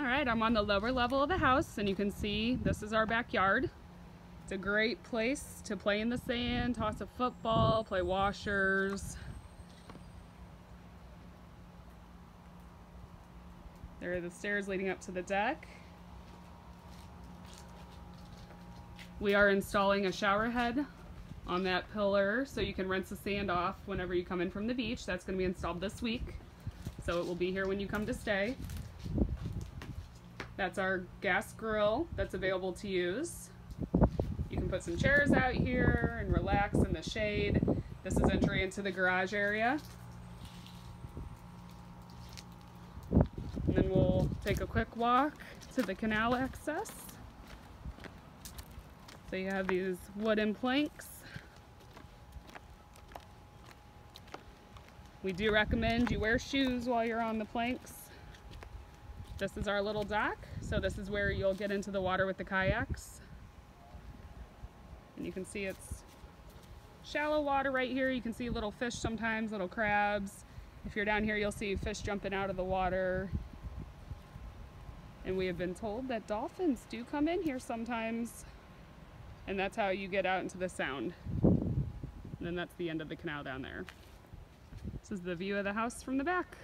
Alright, I'm on the lower level of the house and you can see this is our backyard. It's a great place to play in the sand, toss a football, play washers. There are the stairs leading up to the deck. We are installing a shower head on that pillar so you can rinse the sand off whenever you come in from the beach. That's going to be installed this week, so it will be here when you come to stay. That's our gas grill that's available to use. You can put some chairs out here and relax in the shade. This is entry into the garage area. And then we'll take a quick walk to the canal access. So you have these wooden planks. We do recommend you wear shoes while you're on the planks. This is our little dock, so this is where you'll get into the water with the kayaks. And you can see it's shallow water right here. You can see little fish sometimes, little crabs. If you're down here, you'll see fish jumping out of the water. And we have been told that dolphins do come in here sometimes. And that's how you get out into the sound. And then that's the end of the canal down there. This is the view of the house from the back.